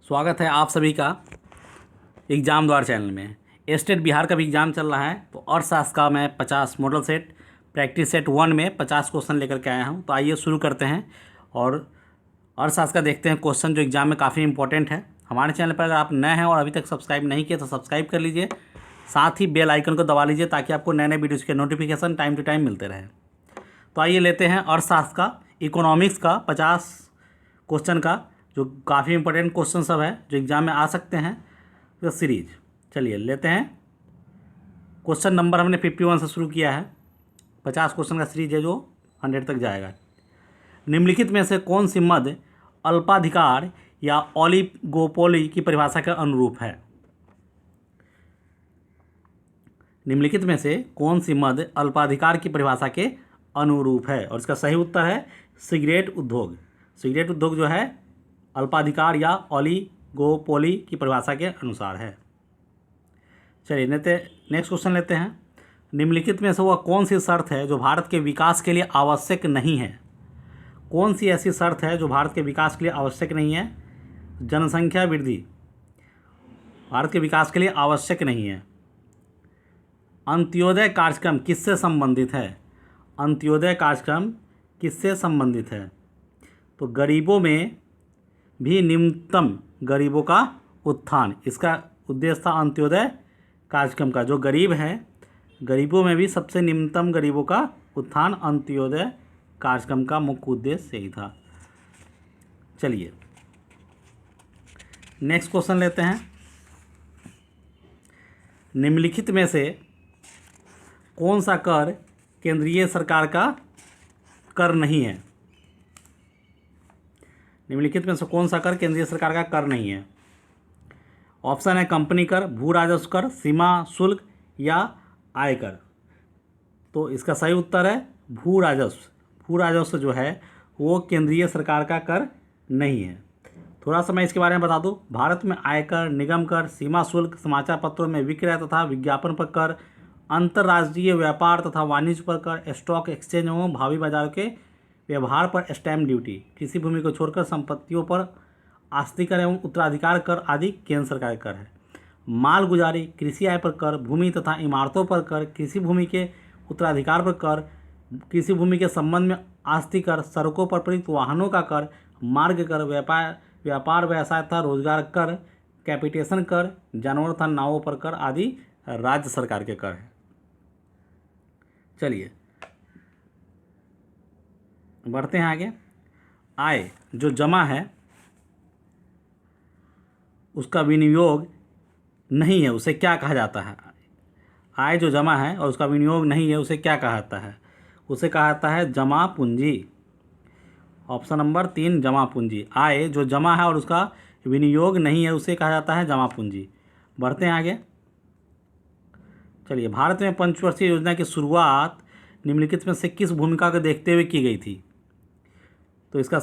स्वागत है आप सभी का एग्ज़ाम द्वार चैनल में। स्टेट बिहार का भी एग्ज़ाम चल रहा है, तो अर्थशास्त्र का मैं 50 मॉडल सेट प्रैक्टिस सेट 1 में 50 क्वेश्चन लेकर के आया हूं। तो आइए शुरू करते हैं और अर्थशास्त्र का देखते हैं क्वेश्चन जो एग्ज़ाम में काफ़ी इंपॉर्टेंट है। हमारे चैनल पर अगर आप नए हैं और अभी तक सब्सक्राइब नहीं किए तो सब्सक्राइब कर लीजिए, साथ ही बेल आइकन को दबा लीजिए ताकि आपको नए नए वीडियोज़ के नोटिफिकेशन टाइम टू टाइम मिलते रहे। तो आइए लेते हैं अर्थशास्त्र का इकोनॉमिक्स का 50 क्वेश्चन का, जो काफ़ी इंपॉर्टेंट क्वेश्चन सब है जो एग्ज़ाम में आ सकते हैं, तो सीरीज। चलिए लेते हैं। क्वेश्चन नंबर हमने 51 से शुरू किया है। 50 क्वेश्चन का सीरीज है जो 100 तक जाएगा। निम्नलिखित में से कौन सी मद अल्पाधिकार या ओलिगोपोली की परिभाषा के अनुरूप है? निम्नलिखित में से कौन सी मद अल्पाधिकार की परिभाषा के अनुरूप है? और इसका सही उत्तर है सिगरेट उद्योग। सिगरेट उद्योग जो है अल्पाधिकार या ओलिगोपोली की परिभाषा के अनुसार है। चलिए नेक्स्ट क्वेश्चन लेते हैं। निम्नलिखित में से वह कौन सी शर्त है जो भारत के विकास के लिए आवश्यक नहीं है? कौन सी ऐसी शर्त है जो भारत के विकास के लिए आवश्यक नहीं है? जनसंख्या वृद्धि भारत के विकास के लिए आवश्यक नहीं है। अंत्योदय कार्यक्रम किससे संबंधित है? अंत्योदय कार्यक्रम किससे संबंधित है? तो गरीबों में भी निम्नतम गरीबों का उत्थान, इसका उद्देश्य था अंत्योदय कार्यक्रम का। जो गरीब हैं, गरीबों में भी सबसे निम्नतम गरीबों का उत्थान अंत्योदय कार्यक्रम का मुख्य उद्देश्य यही था। चलिए नेक्स्ट क्वेश्चन लेते हैं। निम्नलिखित में से कौन सा कर केंद्रीय सरकार का कर नहीं है? निम्नलिखित में से कौन सा कर केंद्रीय सरकार का कर नहीं है? ऑप्शन है कंपनी कर, भू राजस्व कर, सीमा शुल्क या आयकर। तो इसका सही उत्तर है भू राजस्व। भू राजस्व जो है वो केंद्रीय सरकार का कर नहीं है। थोड़ा सा मैं इसके बारे में बता दूं। भारत में आयकर, निगम कर, सीमा शुल्क, समाचार पत्रों में विक्रय तथा विज्ञापन पर कर, अंतर्राष्ट्रीय व्यापार तथा वाणिज्य पर कर, स्टॉक एक्सचेंज एवं भावी बाजारों के व्यवहार पर स्टैम्प ड्यूटी, कृषि भूमि को छोड़कर संपत्तियों पर आस्ति कर एवं उत्तराधिकार कर आदि केंद्र सरकार कर है। माल गुजारी, कृषि आय पर कर, भूमि तथा इमारतों पर कर, कृषि भूमि के उत्तराधिकार पर कर, कृषि भूमि के संबंध में आस्ति कर, सड़कों पर प्रयुक्त वाहनों का कर, मार्ग कर, व्यापार व्यवसाय तथा रोजगार कर, कैपिटेशन कर, जानवर तथा नावों पर कर आदि राज्य सरकार के कर है। चलिए बढ़ते हैं आगे। आय जो जमा है उसका विनियोग नहीं है, उसे क्या कहा जाता है? आय जो जमा है और उसका विनियोग नहीं है, उसे क्या कहा जाता है? उसे कहा जाता है जमा पूंजी। ऑप्शन नंबर 3 जमा पूंजी। आय जो जमा है और उसका विनियोग नहीं है, उसे कहा जाता है जमा पूंजी। बढ़ते हैं आगे। चलिए, भारत में पंचवर्षीय योजना की शुरुआत निम्नलिखित में से किस भूमिका को देखते हुए की गई थी? तो इसका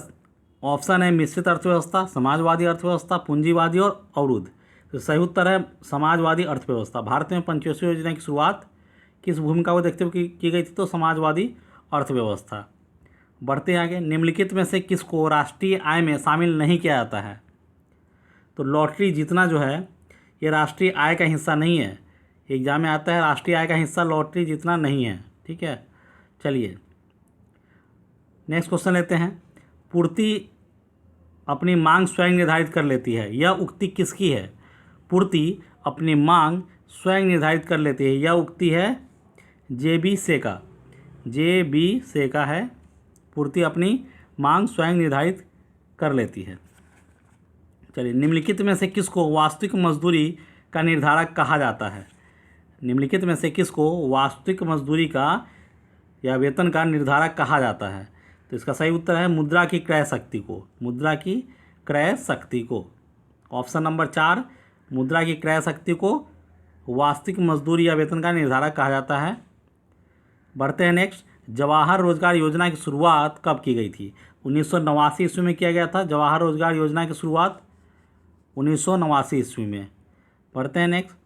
ऑप्शन है मिश्रित अर्थव्यवस्था, समाजवादी अर्थव्यवस्था, पूंजीवादी और अवरुद्ध। तो सही उत्तर है समाजवादी अर्थव्यवस्था। भारत में पंचवर्षीय योजना की शुरुआत किस भूमिका को देखते हुए की गई थी? तो समाजवादी अर्थव्यवस्था। बढ़ते हैं आगे। निम्नलिखित में से किसको राष्ट्रीय आय में शामिल नहीं किया जाता है? तो लॉटरी जीतना जो है ये राष्ट्रीय आय का हिस्सा नहीं है। एग्जाम में आता है राष्ट्रीय आय का हिस्सा लॉटरी जीतना नहीं है। ठीक है, चलिए नेक्स्ट क्वेश्चन लेते हैं। पूर्ति अपनी मांग स्वयं निर्धारित कर लेती है, यह उक्ति किसकी है? पूर्ति अपनी मांग स्वयं निर्धारित कर लेती है, यह उक्ति है जे.बी. सेका। जे.बी. सेका है पूर्ति अपनी मांग स्वयं निर्धारित कर लेती है। चलिए, निम्नलिखित में से किसको वास्तविक मजदूरी का निर्धारक कहा जाता है? निम्नलिखित में से किसको वास्तविक मजदूरी का या वेतन का निर्धारक कहा जाता है? तो इसका सही उत्तर है मुद्रा की क्रय शक्ति को। मुद्रा की क्रय शक्ति को। ऑप्शन नंबर 4 मुद्रा की क्रय शक्ति को वास्तविक मजदूरी या वेतन का निर्धारक कहा जाता है। बढ़ते हैं नेक्स्ट। जवाहर रोजगार योजना की शुरुआत कब की गई थी? 1989 ईस्वी में किया गया था। जवाहर रोजगार योजना की शुरुआत 1989 ईस्वी में। बढ़ते हैं नेक्स्ट।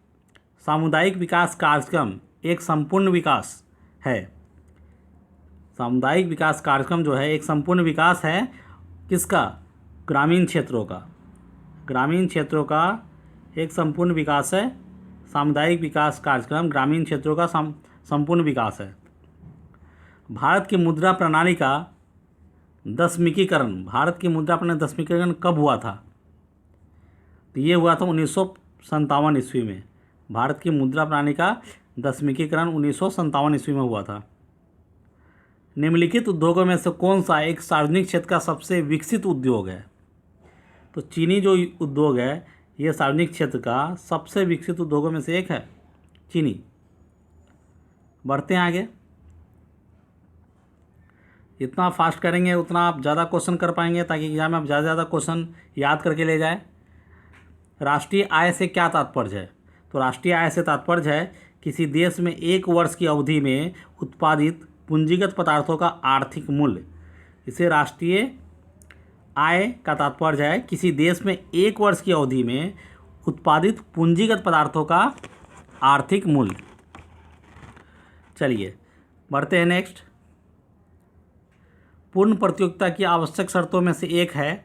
सामुदायिक विकास कार्यक्रम एक संपूर्ण विकास है। सामुदायिक विकास कार्यक्रम जो है एक संपूर्ण विकास है किसका? ग्रामीण क्षेत्रों का। ग्रामीण क्षेत्रों का एक संपूर्ण विकास है। सामुदायिक विकास कार्यक्रम ग्रामीण क्षेत्रों का संपूर्ण विकास है। भारत की मुद्रा प्रणाली का दशमीकीकरण, भारत की मुद्रा प्रणाली दशमीकीकरण कब हुआ था? तो ये हुआ था 1957 ईस्वी में। भारत की मुद्रा प्रणाली का दशमीकीकरण 1957 ईस्वी में हुआ था। निम्नलिखित उद्योगों में से कौन सा एक सार्वजनिक क्षेत्र का सबसे विकसित उद्योग है? तो चीनी जो उद्योग है ये सार्वजनिक क्षेत्र का सबसे विकसित उद्योगों में से एक है, चीनी। बढ़ते हैं आगे। जितना फास्ट करेंगे उतना आप ज़्यादा क्वेश्चन कर पाएंगे, ताकि एग्जाम में आप ज़्यादा क्वेश्चन याद करके ले जाए। राष्ट्रीय आय से क्या तात्पर्य है? तो राष्ट्रीय आय से तात्पर्य है किसी देश में एक वर्ष की अवधि में उत्पादित पूंजीगत पदार्थों का आर्थिक मूल्य। इसे राष्ट्रीय आय का तात्पर्य है किसी देश में एक वर्ष की अवधि में उत्पादित पूंजीगत पदार्थों का आर्थिक मूल्य। चलिए बढ़ते हैं नेक्स्ट। पूर्ण प्रतियोगिता की आवश्यक शर्तों में से एक है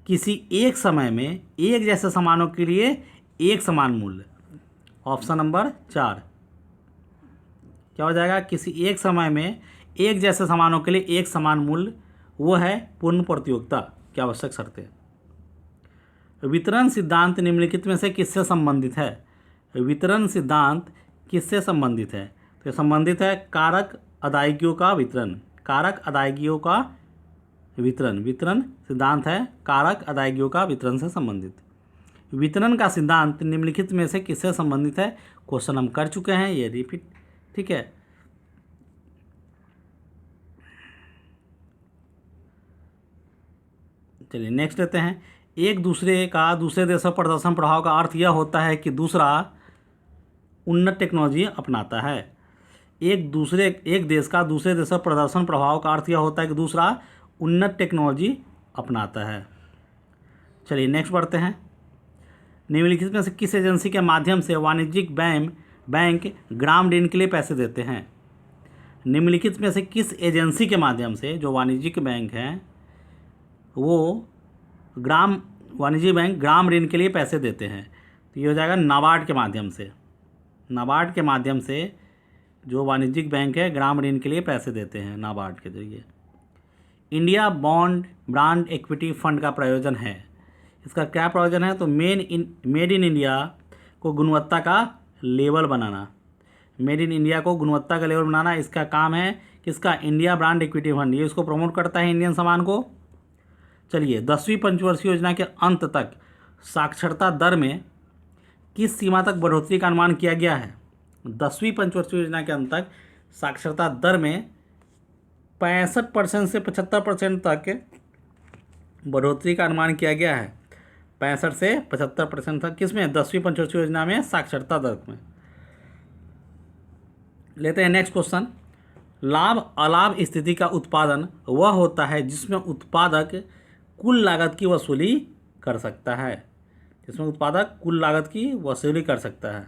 किसी एक समय में एक जैसे सामानों के लिए एक समान मूल्य। ऑप्शन नंबर 4 क्या हो जाएगा? किसी एक समय में एक जैसे सामानों के लिए एक समान मूल्य, वो है पूर्ण प्रतियोगिता की आवश्यक शर्तें। वितरण सिद्धांत निम्नलिखित में से किससे संबंधित है? वितरण सिद्धांत किससे संबंधित है? तो संबंधित है कारक अदायगियों का वितरण, कारक अदायगियों का वितरण। वितरण सिद्धांत है कारक अदायगियों का वितरण से संबंधित। वितरण का सिद्धांत निम्नलिखित में से किससे संबंधित है? क्वेश्चन हम कर चुके हैं, ये रिपीट, ठीक है। चलिए नेक्स्ट लेते हैं। एक दूसरे का दूसरे देशों पर प्रदर्शन प्रभाव का अर्थ यह होता है कि दूसरा उन्नत टेक्नोलॉजी अपनाता है। एक देश का दूसरे देश पर प्रदर्शन प्रभाव का अर्थ यह होता है कि दूसरा उन्नत टेक्नोलॉजी अपनाता है। चलिए नेक्स्ट बढ़ते हैं। निम्नलिखित में से किस एजेंसी के माध्यम से वाणिज्यिक बैंक ग्राम ऋण के लिए पैसे देते हैं? निम्नलिखित में से किस एजेंसी के माध्यम से जो वाणिज्यिक बैंक हैं वो वाणिज्यिक बैंक ग्राम ऋण के लिए पैसे देते हैं? तो ये हो जाएगा नाबार्ड के माध्यम से। नाबार्ड के माध्यम से जो वाणिज्यिक बैंक है ग्राम ऋण के लिए पैसे देते हैं नाबार्ड के जरिए। India bond brand equity fund का प्रयोजन है, इसका क्या प्रयोजन है? तो मेड इन इंडिया को गुणवत्ता का level banana. Made in India को गुणवत्ता का लेवल बनाना इसका काम है। किसका? इंडिया ब्रांड इक्विटी फंड, ये इसको प्रमोट करता है इंडियन सामान को। चलिए 10वीं पंचवर्षीय योजना के अंत तक साक्षरता दर में किस सीमा तक बढ़ोतरी का अनुमान किया गया है? 10वीं पंचवर्षीय योजना के अंत तक साक्षरता दर में 65% से 75% तक बढ़ोतरी का अनुमान किया गया है। 65 से 75% तक किसमें? 10वीं पंचवर्षीय योजना में साक्षरता दर में। लेते हैं नेक्स्ट क्वेश्चन। लाभ अलाभ स्थिति का उत्पादन वह होता है जिसमें उत्पादक कुल लागत की वसूली कर सकता है, जिसमें उत्पादक कुल लागत की वसूली कर सकता है।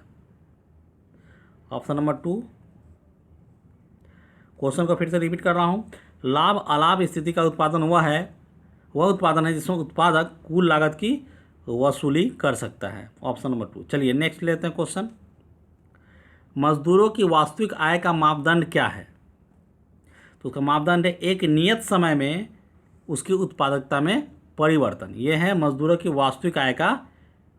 Option number 2। क्वेश्चन को फिर से रिपीट कर रहा हूँ। लाभ अलाभ स्थिति का उत्पादन वह उत्पादन है जिसमें उत्पादक कुल लागत की वसूली कर सकता है। Option number 2। चलिए नेक्स्ट लेते हैं क्वेश्चन। मजदूरों की वास्तविक आय का मापदंड क्या है? तो उसका मापदंड है एक नियत समय में उसकी उत्पादकता में परिवर्तन। यह है मजदूरों की वास्तविक आय का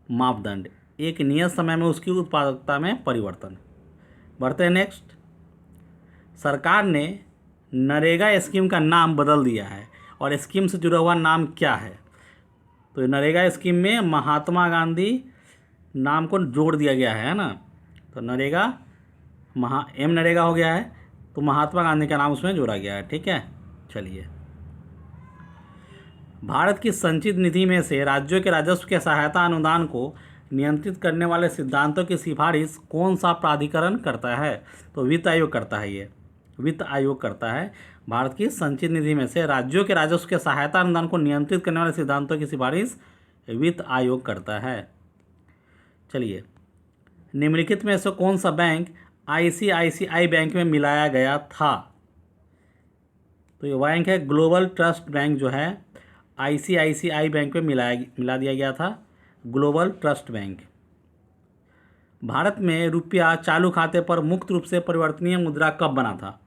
मापदंड, एक नियत समय में उसकी उत्पादकता में परिवर्तन। बढ़ते हैं नेक्स्ट। सरकार ने नरेगा स्कीम का नाम बदल दिया है और स्कीम से जुड़ा हुआ नाम क्या है? तो नरेगा स्कीम में महात्मा गांधी नाम को जोड़ दिया गया है ना, तो नरेगा नरेगा हो गया है, तो महात्मा गांधी का नाम उसमें जोड़ा गया है, ठीक है। चलिए, भारत की संचित निधि में से राज्यों के राजस्व के सहायता अनुदान को नियंत्रित करने वाले सिद्धांतों की सिफारिश कौन सा प्राधिकरण करता है? तो वित्त आयोग करता है। ये वित्त आयोग करता है। भारत की संचित निधि में से राज्यों के राजस्व के सहायता अनुदान को नियंत्रित करने वाले सिद्धांतों की सिफारिश वित्त आयोग करता है। चलिए, निम्नलिखित में से कौन सा बैंक ICICI बैंक में मिलाया गया था? तो ये बैंक है ग्लोबल ट्रस्ट बैंक जो है आईसीआईसीआई बैंक में मिला दिया गया था ग्लोबल ट्रस्ट बैंक। भारत में रुपया चालू खाते पर मुक्त रूप से परिवर्तनीय मुद्रा कब बना था?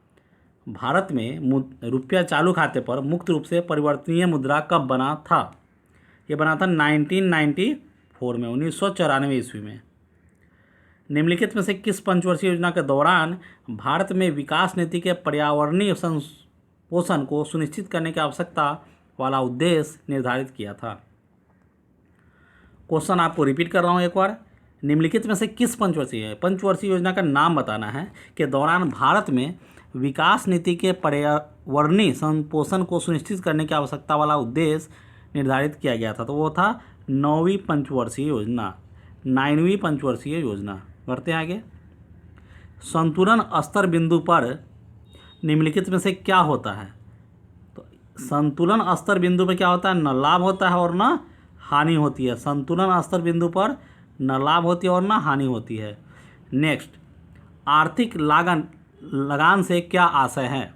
भारत में रुपया चालू खाते पर मुक्त रूप से परिवर्तनीय मुद्रा कब बना था? ये बना था 1994 में, 1994 ईस्वी में। निम्नलिखित में से किस पंचवर्षीय योजना के दौरान भारत में विकास नीति के पर्यावरणीय पोषण को सुनिश्चित करने की आवश्यकता वाला उद्देश्य निर्धारित किया था? क्वेश्चन आपको रिपीट कर रहा हूँ एक बार। निम्नलिखित में से किस पंचवर्षीय योजना का नाम बताना है के दौरान भारत में विकास नीति के पर्यावरणीय संपोषण को सुनिश्चित करने की आवश्यकता वाला उद्देश्य निर्धारित किया गया था? तो वो था 9वीं पंचवर्षीय योजना, 9वीं पंचवर्षीय योजना। बढ़ते हैं आगे। संतुलन स्तर बिंदु पर निम्नलिखित में से क्या होता है? तो संतुलन स्तर बिंदु पर क्या होता है? न लाभ होता है और न हानि होती है। संतुलन स्तर बिंदु पर न लाभ होती है और न हानि होती है। नेक्स्ट, आर्थिक लगान से क्या आशय है?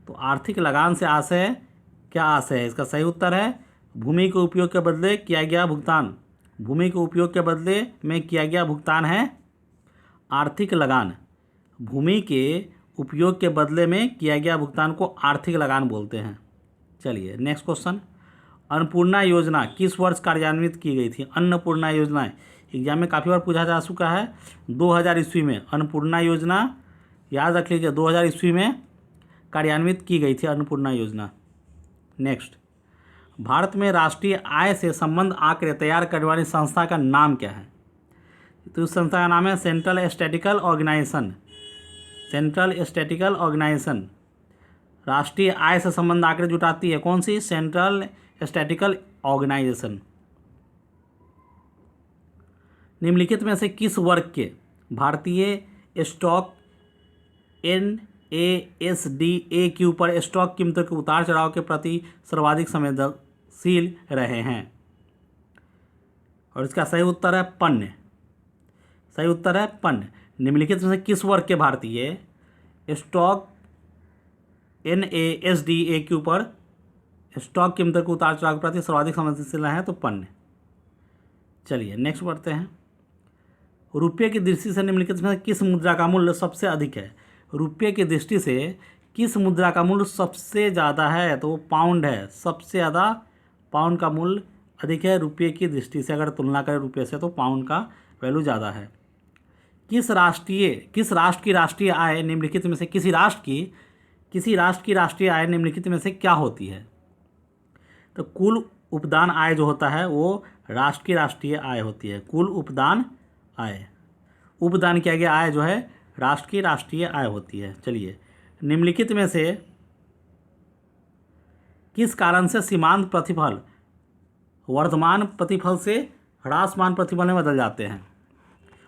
तो आर्थिक लगान से आशय क्या आशय है? इसका सही उत्तर है भूमि के उपयोग के बदले किया गया भुगतान। भूमि के उपयोग के बदले में किया गया भुगतान है आर्थिक लगान। भूमि के उपयोग के बदले में किया गया भुगतान को आर्थिक लगान बोलते हैं। चलिए नेक्स्ट क्वेश्चन। अन्नपूर्णा योजना किस वर्ष कार्यान्वित की गई थी? अन्नपूर्णा योजना एग्जाम में काफ़ी बार पूछा जा चुका है। 2000 ईस्वी में अन्नपूर्णा योजना, याद रख लीजिए, 2000 ईस्वी में कार्यान्वित की गई थी अन्नपूर्णा योजना। नेक्स्ट, भारत में राष्ट्रीय आय से संबंध आंकड़े तैयार करने वाली संस्था का नाम क्या है? तो उस संस्था का नाम है central statistical organisation. Central statistical organisation राष्ट्रीय आय से संबंध आंकड़े जुटाती है। कौन सी? Central statistical organisation. निम्नलिखित में से किस वर्ग के भारतीय स्टॉक NASDAQ पर स्टॉक कीमतों के उतार चढ़ाव के प्रति सर्वाधिक संवेदनशील रहे हैं? और इसका सही उत्तर है पन्य। सही उत्तर है पन्य। निम्नलिखित में से किस वर्ग के भारतीय स्टॉक NASDAQ पर स्टॉक कीमतों के उतार चढ़ाव के प्रति सर्वाधिक संवेदनशील रहे हैं? तो पन्य। चलिए नेक्स्ट बढ़ते हैं। रुपये की दृष्टि से निम्नलिखित में किस मुद्रा का मूल्य सबसे अधिक है? रुपये की दृष्टि से किस मुद्रा का मूल्य सबसे ज़्यादा है? तो वो पाउंड है। सबसे ज़्यादा पाउंड का मूल्य अधिक है रुपये की दृष्टि से। अगर तुलना करें रुपये से तो पाउंड का वैल्यू ज़्यादा है। किस राष्ट्र की राष्ट्रीय आय निम्नलिखित में से किसी राष्ट्र की राष्ट्रीय आय निम्नलिखित में से क्या होती है? तो कुल उपदान आय जो होता है वो राष्ट्र की राष्ट्रीय आय होती है। कुल उपदान आय, उपदान किया गया आय जो है राष्ट्र की राष्ट्रीय आय होती है। चलिए, निम्नलिखित में से किस कारण से सीमांत प्रतिफल वर्तमान प्रतिफल से ह्रासमान प्रतिफल में बदल जाते हैं?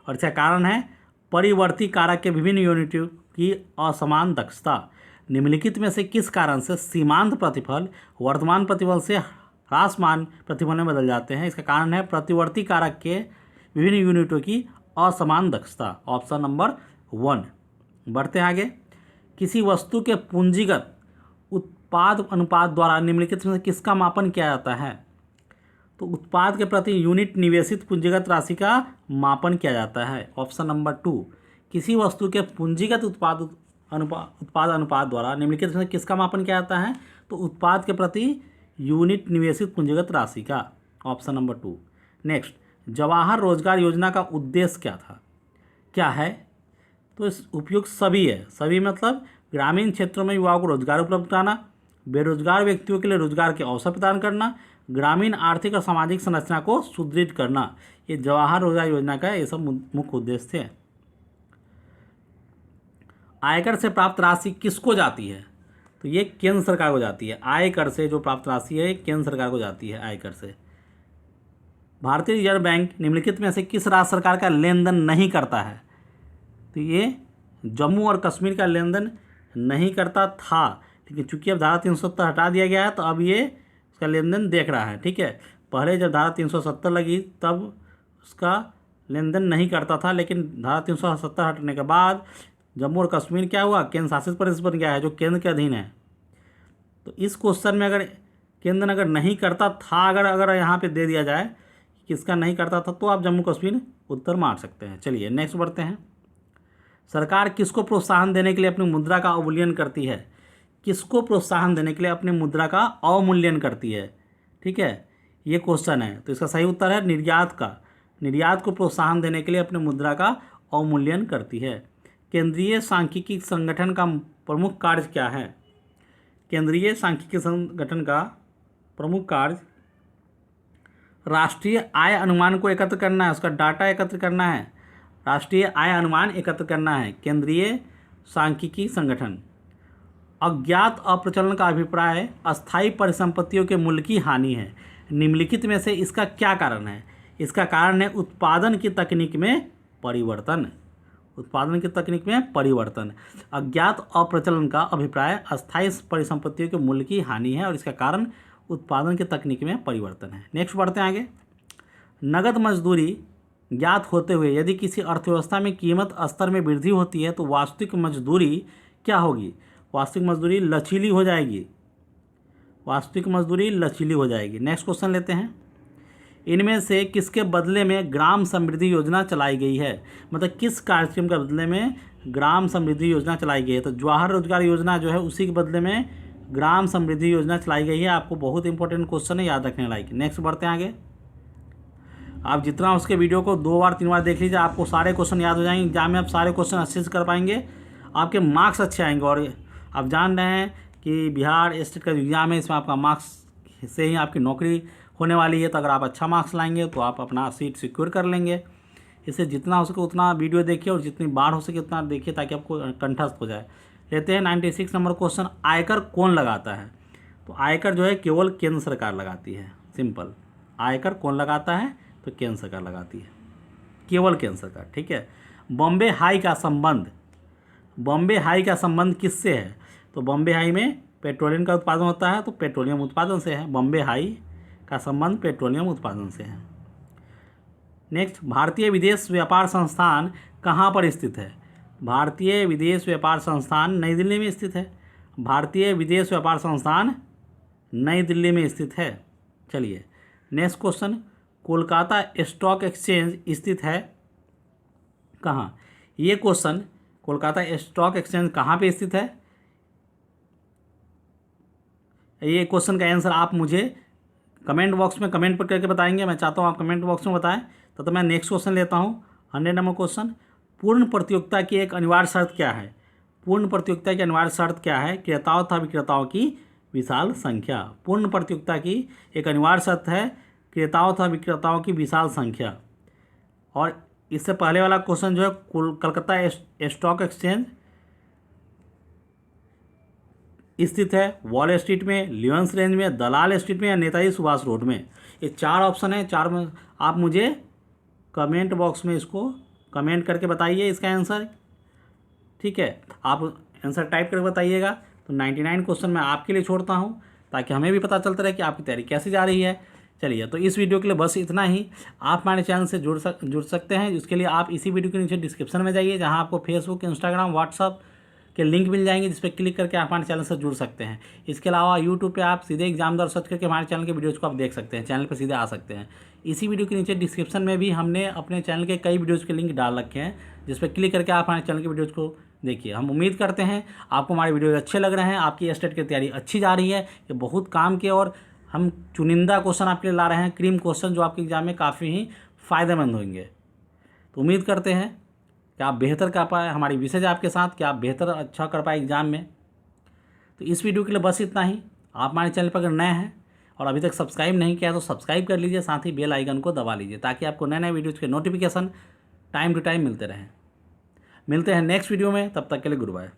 और इसका कारण है परिवर्ती कारक के विभिन्न यूनिटों की असमान दक्षता। निम्नलिखित में से किस कारण से सीमांत प्रतिफल वर्तमान प्रतिफल से ह्रासमान प्रतिफल में बदल जाते हैं? इसका कारण है प्रतिवर्ती कारक के विभिन्न यूनिटों की असमान दक्षता। Option number 1। बढ़ते हैं आगे। किसी वस्तु के पूंजीगत उत्पाद अनुपात द्वारा निम्नलिखित में से किसका मापन किया जाता है? तो उत्पाद के प्रति यूनिट निवेशित पूंजीगत राशि का मापन किया जाता है। Option number 2। किसी वस्तु के पूंजीगत उत्पाद अनुपात द्वारा निम्नलिखित में किसका मापन किया जाता है? तो उत्पाद के प्रति यूनिट निवेशित पूंजीगत राशि का। Option number 2। नेक्स्ट, जवाहर रोजगार योजना का उद्देश्य क्या है? तो इस उपयुक्त सभी है। सभी मतलब ग्रामीण क्षेत्रों में युवाओं को रोजगार उपलब्ध कराना, बेरोजगार व्यक्तियों के लिए रोजगार के अवसर प्रदान करना, ग्रामीण आर्थिक और सामाजिक संरचना को सुदृढ़ करना। ये जवाहर रोजगार योजना का ये सब मुख्य उद्देश्य थे। आयकर से प्राप्त राशि किसको जाती है? तो ये केंद्र सरकार को जाती है। आयकर से जो प्राप्त राशि है केंद्र सरकार को जाती है आयकर से। भारतीय रिजर्व बैंक निम्नलिखित में से किस राज्य सरकार का लेन देन नहीं करता है? तो ये जम्मू और कश्मीर का लेन देन नहीं करता था, लेकिन चूंकि अब धारा 370 हटा दिया गया है तो अब ये उसका लेन देन देख रहा है। ठीक है, पहले जब धारा 370 लगी तब उसका लेन देन नहीं करता था, लेकिन धारा 370 हटने के बाद जम्मू और कश्मीर क्या हुआ? केंद्र शासित प्रदेश बन गया है जो केंद्र के अधीन है। तो इस क्वेश्चन में अगर केंद्र अगर नहीं करता था, अगर यहाँ पे दे दिया जाए किसका नहीं करता था, तो आप जम्मू कश्मीर उत्तर मार सकते हैं। चलिए नेक्स्ट बढ़ते हैं। सरकार किसको प्रोत्साहन देने के लिए अपनी मुद्रा का अवमूल्यन करती है? किसको प्रोत्साहन देने के लिए अपनी मुद्रा का अवमूल्यन करती है? ठीक है, ये क्वेश्चन है। तो इसका सही उत्तर है निर्यात का। निर्यात को प्रोत्साहन देने के लिए अपनी मुद्रा का अवमूल्यन करती है। केंद्रीय सांख्यिकी संगठन का प्रमुख कार्य क्या है? केंद्रीय सांख्यिकी संगठन का प्रमुख कार्य राष्ट्रीय आय अनुमान को एकत्र करना है, उसका डाटा एकत्र करना है। राष्ट्रीय आय अनुमान एकत्र करना है केंद्रीय सांख्यिकी संगठन। अज्ञात अप्रचलन का अभिप्राय अस्थायी परिसंपत्तियों के मूल्य की हानि है। निम्नलिखित में से इसका क्या कारण है? इसका कारण है उत्पादन की तकनीक में परिवर्तन। उत्पादन की तकनीक में परिवर्तन। अज्ञात अप्रचलन का अभिप्राय अस्थायी परिसंपत्तियों के मूल्य की हानि है और इसका कारण उत्पादन की तकनीक में परिवर्तन है। नेक्स्ट बढ़ते हैं आगे। नगद मजदूरी ज्ञात होते हुए यदि किसी अर्थव्यवस्था में कीमत स्तर में वृद्धि होती है तो वास्तविक मजदूरी क्या होगी? वास्तविक मजदूरी लचीली हो जाएगी। वास्तविक मजदूरी लचीली हो जाएगी। नेक्स्ट क्वेश्चन लेते हैं। इनमें से किसके बदले में ग्राम समृद्धि योजना चलाई गई है? मतलब किस कार्यक्रम के बदले में ग्राम समृद्धि योजना चलाई गई है? तो जवाहर रोजगार योजना जो है उसी के बदले में ग्राम समृद्धि योजना चलाई गई है। आपको बहुत इंपॉर्टेंट क्वेश्चन है, याद रखने लायक। नेक्स्ट बढ़ते हैं आगे। आप जितना उसके वीडियो को 2 बार 3 बार देख लीजिए, आपको सारे क्वेश्चन याद हो जाएंगे। एग्जाम में आप सारे क्वेश्चन अच्छे से कर पाएंगे, आपके मार्क्स अच्छे आएंगे। और आप जान रहे हैं कि बिहार स्टेट का जो एग्ज़ाम है इसमें आपका मार्क्स से ही आपकी नौकरी होने वाली है। तो अगर आप अच्छा मार्क्स लाएंगे तो आप अपना सीट सिक्योर कर लेंगे। इससे जितना हो सके उतना वीडियो देखिए और जितनी बार हो सके उतना देखिए ताकि आपको कंठस्थ हो जाए। लेते हैं 96 नंबर क्वेश्चन। आयकर कौन लगाता है? तो आयकर जो है केवल केंद्र सरकार लगाती है। सिंपल। आयकर कौन लगाता है? तो केंद्र सरकार लगाती है, केवल केंद्र सरकार। ठीक है। बॉम्बे हाई का संबंध, बॉम्बे हाई का संबंध किससे है? तो बॉम्बे हाई में पेट्रोलियम का उत्पादन होता है, तो पेट्रोलियम उत्पादन से है। बॉम्बे हाई का संबंध पेट्रोलियम उत्पादन से है। नेक्स्ट, भारतीय विदेश व्यापार संस्थान कहाँ पर स्थित है? भारतीय विदेश व्यापार संस्थान नई दिल्ली में स्थित है। भारतीय विदेश व्यापार संस्थान नई दिल्ली में स्थित है। चलिए next question. Kolkata stock exchange स्थित है कहाँ? ये क्वेश्चन, कोलकाता स्टॉक एक्सचेंज कहाँ पे स्थित है, ये क्वेश्चन का आंसर आप मुझे कमेंट बॉक्स में कमेंट पर करके बताएंगे। मैं चाहता हूँ आप कमेंट बॉक्स में बताएं। तो मैं नेक्स्ट क्वेश्चन लेता हूँ 100 नंबर क्वेश्चन। पूर्ण प्रतियोगिता की एक अनिवार्य शर्त क्या है? पूर्ण प्रतियोगिता की अनिवार्य शर्त क्या है? क्रेताओं तथा विक्रेताओं की विशाल संख्या। पूर्ण प्रतियोगिता की एक अनिवार्य शर्त है क्रेताओं तथा विक्रेताओं की विशाल संख्या। और इससे पहले वाला क्वेश्चन जो है कलकत्ता स्टॉक एक्सचेंज स्थित है वॉल स्ट्रीट में, लियोन्स रेंज में, दलाल स्ट्रीट में या नेताजी सुभाष रोड में। ये 4 ऑप्शन है। 4 में आप मुझे कमेंट बॉक्स में इसको कमेंट करके बताइए इसका आंसर। ठीक है, आप आंसर टाइप करके बताइएगा। तो 99 क्वेश्चन मैं आपके लिए छोड़ता हूँ ताकि हमें भी पता चलता रहे कि आपकी तैयारी कैसे जा रही है। चलिए, तो इस वीडियो के लिए बस इतना ही। आप हमारे चैनल से जुड़ सकते हैं। इसके लिए आप इसी वीडियो के नीचे डिस्क्रिप्शन में जाइए, जहाँ आपको फेसबुक, इंस्टाग्राम, व्हाट्सअप के लिंक मिल जाएंगे, जिस पर क्लिक करके आप हमारे चैनल से जुड़ सकते हैं। इसके अलावा यूट्यूब पे आप सीधे एग्जामदार सर्च करके हमारे चैनल के वीडियोज़ को आप देख सकते हैं, चैनल पर सीधे आ सकते हैं। इसी वीडियो के नीचे डिस्क्रिप्शन में भी हमने अपने चैनल के कई वीडियोज़ के लिंक डाल रखे हैं, जिस पर क्लिक करके आप हमारे चैनल के वीडियोज़ को देखिए। हम उम्मीद करते हैं आपको हमारे वीडियो अच्छे लग रहे हैं, आपकी स्टेट की तैयारी अच्छी जा रही है। ये बहुत काम के और हम चुनिंदा क्वेश्चन आपके लिए ला रहे हैं, क्रीम क्वेश्चन, जो आपके एग्जाम में काफ़ी ही फ़ायदेमंद होंगे। तो उम्मीद करते हैं कि आप बेहतर कर पाए, हमारी विशेष आपके साथ कि आप बेहतर अच्छा कर पाए एग्जाम में। तो इस वीडियो के लिए बस इतना ही। आप हमारे चैनल पर अगर नए हैं और अभी तक सब्सक्राइब नहीं किया तो सब्सक्राइब कर लीजिए, साथ ही बेल आइकन को दबा लीजिए ताकि आपको नए नए वीडियोज़ के नोटिफिकेशन टाइम टू टाइम मिलते रहें। मिलते हैं नेक्स्ट वीडियो में, तब तक के लिए गुड बाय।